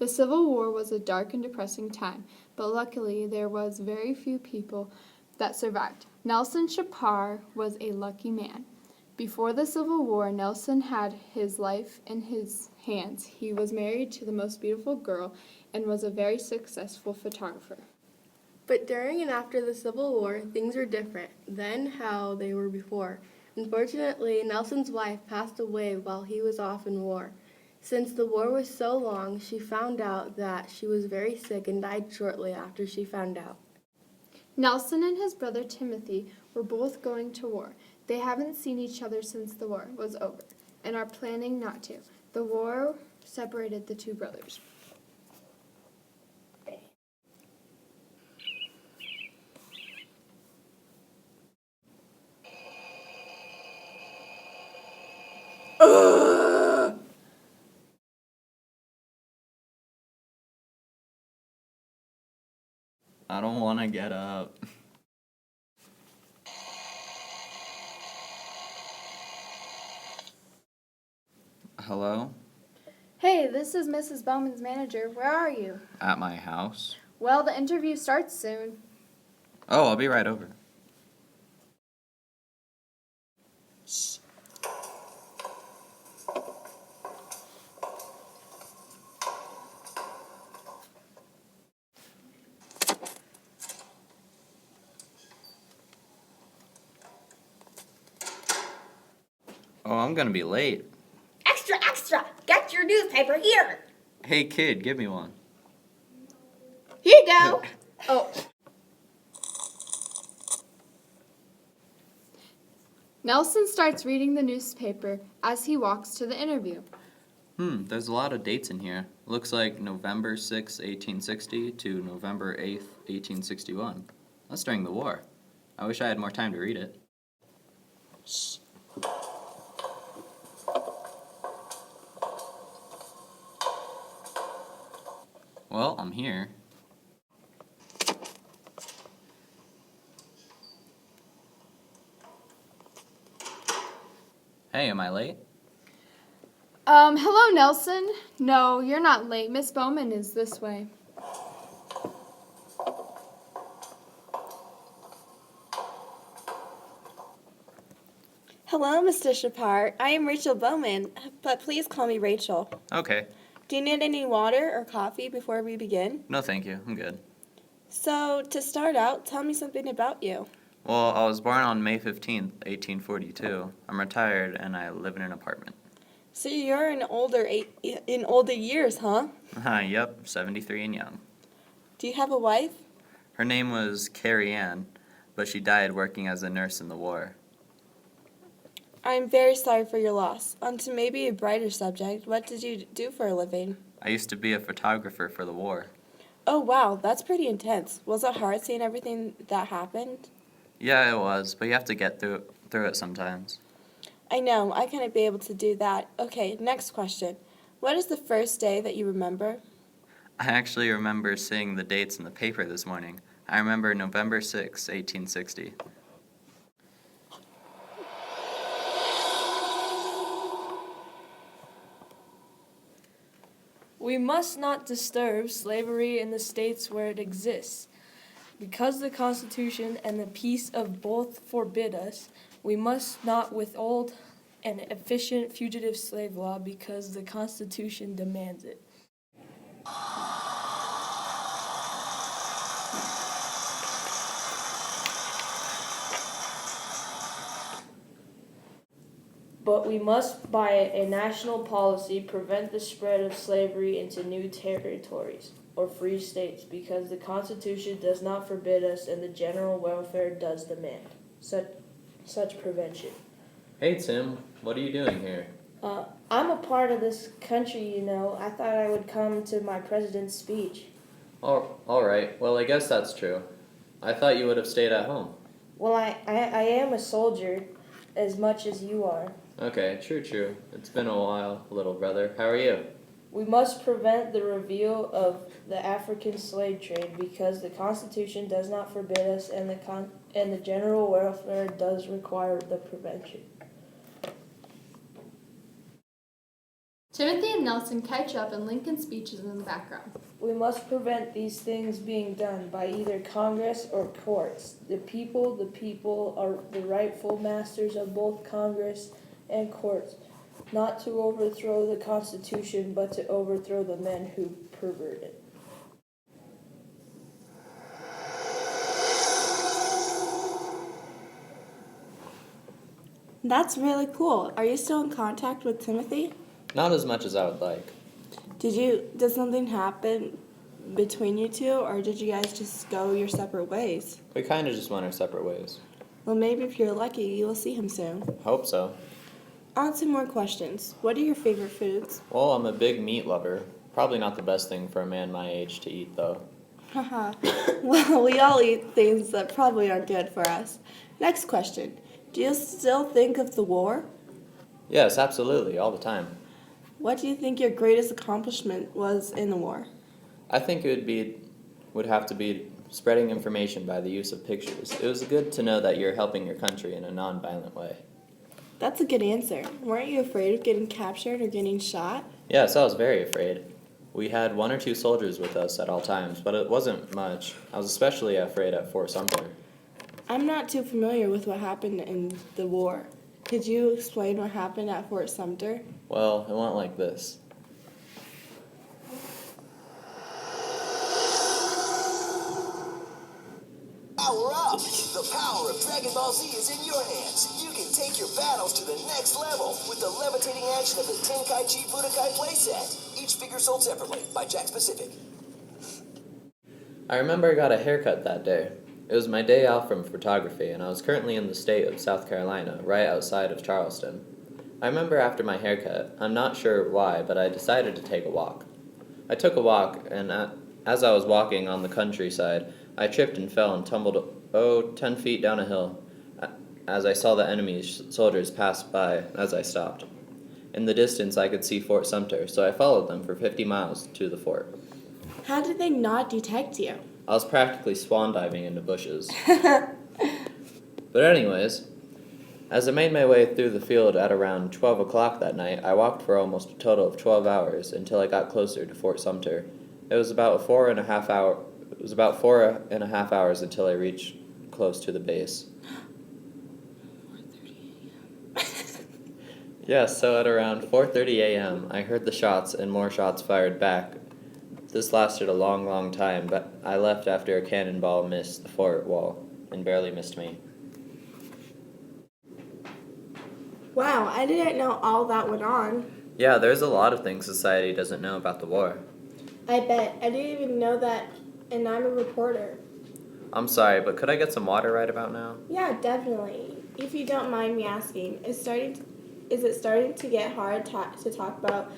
The Civil War was a dark and depressing time, but luckily there was very few people that survived. Nelson Chapar was a lucky man. Before the Civil War, Nelson had his life in his hands. He was married to the most beautiful girl and was a very successful photographer. But during and after the Civil War, things were different than how they were before. Unfortunately, Nelson's wife passed away while he was off in war. Since the war was so long, she found out that she was very sick and died shortly after she found out. Nelson and his brother Timothy were both going to war. They haven't seen each other since the war was over and are planning not to. The war separated the two brothers. I don't want to get up. Hello? Hey, this is Mrs. Bowman's manager. Where are you? At my house? Well, the interview starts soon. Oh, I'll be right over. Shh. Oh, I'm gonna be late. Extra, extra! Get your newspaper here! Hey, kid, give me one. Here you go! Oh. Nelson starts reading the newspaper as he walks to the interview. There's a lot of dates in here. Looks like November 6, 1860 to November 8th, 1861. That's during the war. I wish I had more time to read it. Shh. Well, I'm here. Hey, am I late? Hello, Nelson. No, you're not late. Miss Bowman is this way. Hello, Mr. Chapar. I am Rachel Bowman, but please call me Rachel. Okay. Do you need any water or coffee before we begin? No, thank you. I'm good. So, to start out, tell me something about you. Well, I was born on May 15th, 1842. I'm retired and I live in an apartment. So you're in older years, huh? Yep, 73 and young. Do you have a wife? Her name was Carrie Ann, but she died working as a nurse in the war. I'm very sorry for your loss. On to maybe a brighter subject, what did you do for a living? I used to be a photographer for the war. Oh, wow, that's pretty intense. Was it hard seeing everything that happened? Yeah, it was, but you have to get through it sometimes. I know, I couldn't be able to do that. Okay, next question. What is the first day that you remember? I actually remember seeing the dates in the paper this morning. I remember November 6, 1860. We must not disturb slavery in the states where it exists. Because the Constitution and the peace of both forbid us, we must not withhold an efficient fugitive slave law because the Constitution demands it. But we must, by a national policy, prevent the spread of slavery into new territories or free states, because the Constitution does not forbid us and the general welfare does demand such prevention. Hey, Tim, what are you doing here? I'm a part of this country, you know. I thought I would come to my president's speech. All right. Well, I guess that's true. I thought you would have stayed at home. Well, I am a soldier as much as you are. Okay, true. It's been a while, little brother. How are you? We must prevent the reveal of the African slave trade because the Constitution does not forbid us and the general welfare does require the prevention. Timothy and Nelson catch up and Lincoln's speech is in the background. We must prevent these things being done by either Congress or courts. The people are the rightful masters of both Congress and courts, not to overthrow the Constitution, but to overthrow the men who pervert it. That's really cool. Are you still in contact with Timothy? Not as much as I would like. Did something happen between you two, or did you guys just go your separate ways? We kind of just went our separate ways. Well, maybe if you're lucky, you will see him soon. Hope so. On to more questions. What are your favorite foods? Well, I'm a big meat lover. Probably not the best thing for a man my age to eat, though. Haha. Well, we all eat things that probably aren't good for us. Next question. Do you still think of the war? Yes, absolutely, all the time. What do you think your greatest accomplishment was in the war? I think would have to be spreading information by the use of pictures. It was good to know that you're helping your country in a non-violent way. That's a good answer. Weren't you afraid of getting captured or getting shot? Yes, I was very afraid. We had 1 or 2 soldiers with us at all times, but it wasn't much. I was especially afraid at Fort Sumter. I'm not too familiar with what happened in the war. Could you explain what happened at Fort Sumter? Well, it went like this. Power up! The power of Dragon Ball Z is in your hands. You can take your battles to the next level with the levitating action of the Tenkaichi Budokai playset. Each figure sold separately by Jakks Pacific. I remember I got a haircut that day. It was my day off from photography, and I was currently in the state of South Carolina, right outside of Charleston. I remember after my haircut, I'm not sure why, but I decided to take a walk. I took a walk, and as I was walking on the countryside, I tripped and fell and tumbled 10 feet down a hill as I saw the enemy soldiers pass by as I stopped. In the distance, I could see Fort Sumter, so I followed them for 50 miles to the fort. How did they not detect you? I was practically swan diving into bushes. But anyways, as I made my way through the field at around 12 o'clock that night, I walked for almost a total of 12 hours until I got closer to Fort Sumter. It was about 4.5 hours until I reached close to the base. 4:30 a.m. Yes, so at around 4:30 a.m., I heard the shots and more shots fired back. This lasted a long, long time, but I left after a cannonball missed the fort wall and barely missed me. Wow, I didn't know all that went on. Yeah, there's a lot of things society doesn't know about the war. I bet. I didn't even know that, and I'm a reporter. I'm sorry, but could I get some water right about now? Yeah, definitely. If you don't mind me asking, is it starting to get hard to talk about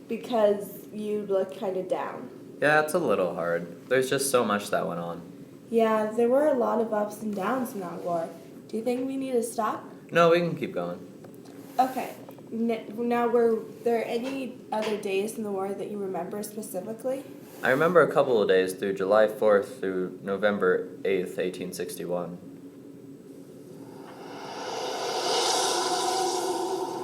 because you look kind of down? Yeah, it's a little hard. There's just so much that went on. Yeah, there were a lot of ups and downs in that war. Do you think we need to stop? No, we can keep going. Okay. Now, were there any other days in the war that you remember specifically? I remember a couple of days through July 4th through November 8th, 1861.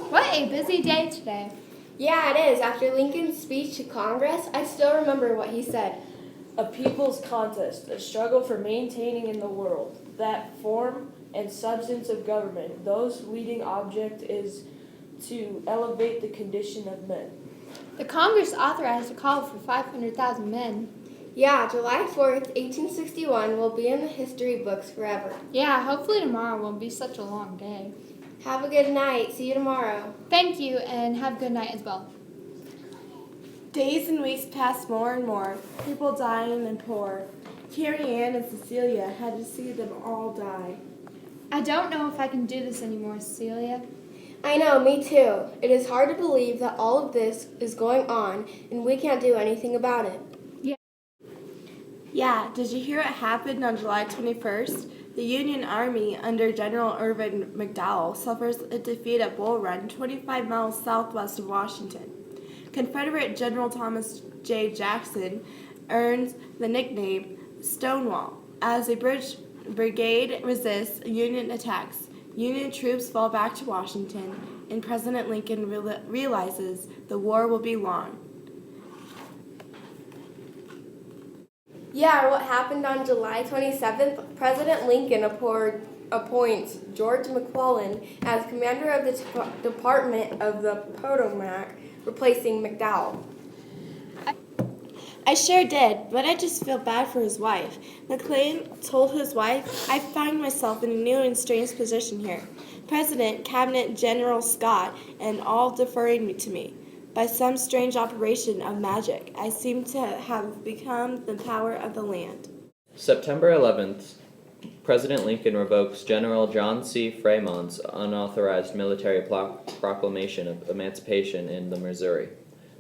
What a busy day today. Yeah, it is. After Lincoln's speech to Congress, I still remember what he said. A people's contest, a struggle for maintaining in the world that form and substance of government, whose leading object is to elevate the condition of men. The Congress authorized a call for 500,000 men. Yeah, July 4th, 1861 will be in the history books forever. Yeah, hopefully tomorrow won't be such a long day. Have a good night. See you tomorrow. Thank you, and have a good night as well. Days and weeks passed more and more, people dying and poor. Carrie Ann and Cecilia had to see them all die. I don't know if I can do this anymore, Celia. I know, me too. It is hard to believe that all of this is going on and we can't do anything about it. Yeah, did you hear what happened on July 21st? The Union Army under General Irvin McDowell suffers a defeat at Bull Run, 25 miles southwest of Washington. Confederate General Thomas J. Jackson earns the nickname Stonewall. As a brigade resists Union attacks, Union troops fall back to Washington, and President Lincoln realizes the war will be long. Yeah, what happened on July 27th, President Lincoln appoints George McClellan as commander of the Department of the Potomac, replacing McDowell. I sure did, but I just feel bad for his wife. McLean told his wife, I find myself in a new and strange position here. President, Cabinet, General Scott, and all deferring to me. By some strange operation of magic, I seem to have become the power of the land. September 11th, President Lincoln revokes General John C. Fremont's unauthorized military proclamation of emancipation in the Missouri.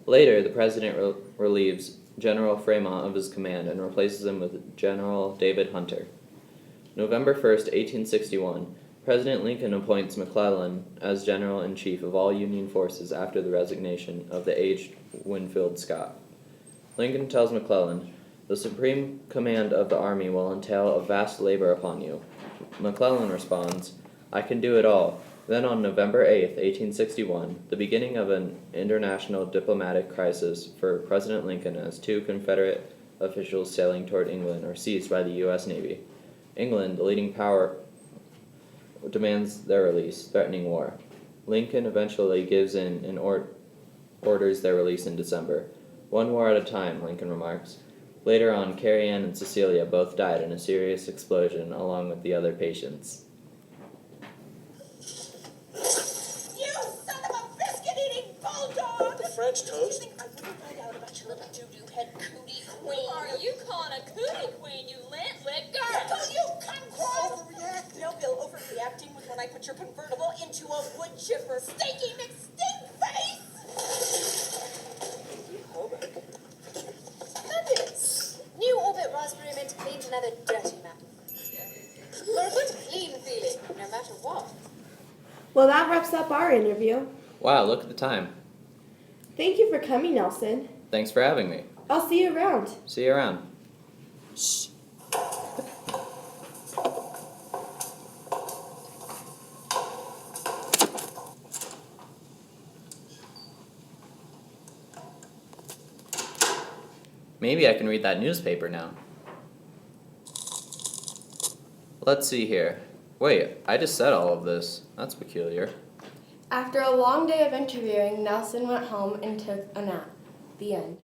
Later, the president relieves General Fremont of his command and replaces him with General David Hunter. November 1st, 1861, President Lincoln appoints McClellan as General-in-Chief of all Union forces after the resignation of the aged Winfield Scott. Lincoln tells McClellan, the supreme command of the army will entail a vast labor upon you. McClellan responds, I can do it all. Then on November 8, 1861, the beginning of an international diplomatic crisis for President Lincoln as two Confederate officials sailing toward England are seized by the U.S. Navy. England, the leading power, demands their release, threatening war. Lincoln eventually gives in and orders their release in December. One war at a time, Lincoln remarks. Later on, Carrie Ann and Cecilia both died in a serious explosion along with the other patients. You son of a biscuit-eating bulldog! The French You toast. think I wouldn't find out about your little doo-doo head cootie queen? Who are you calling a cootie queen, you lint-lick girl? Don't you come close! Overreact? No, Bill, overreacting was when I put your convertible into a wood chipper. Stinky McStink face! Fabulous! New Orbit Raspberry Mint cleans another dirty map. For a good, clean feeling, no matter what. Well, that wraps up our interview. Wow, look at the time. Thank you for coming, Nelson. Thanks for having me. I'll see you around. See you around. Maybe I can read that newspaper now. Let's see here. Wait, I just said all of this. That's peculiar. After a long day of interviewing, Nelson went home and took a nap. The end.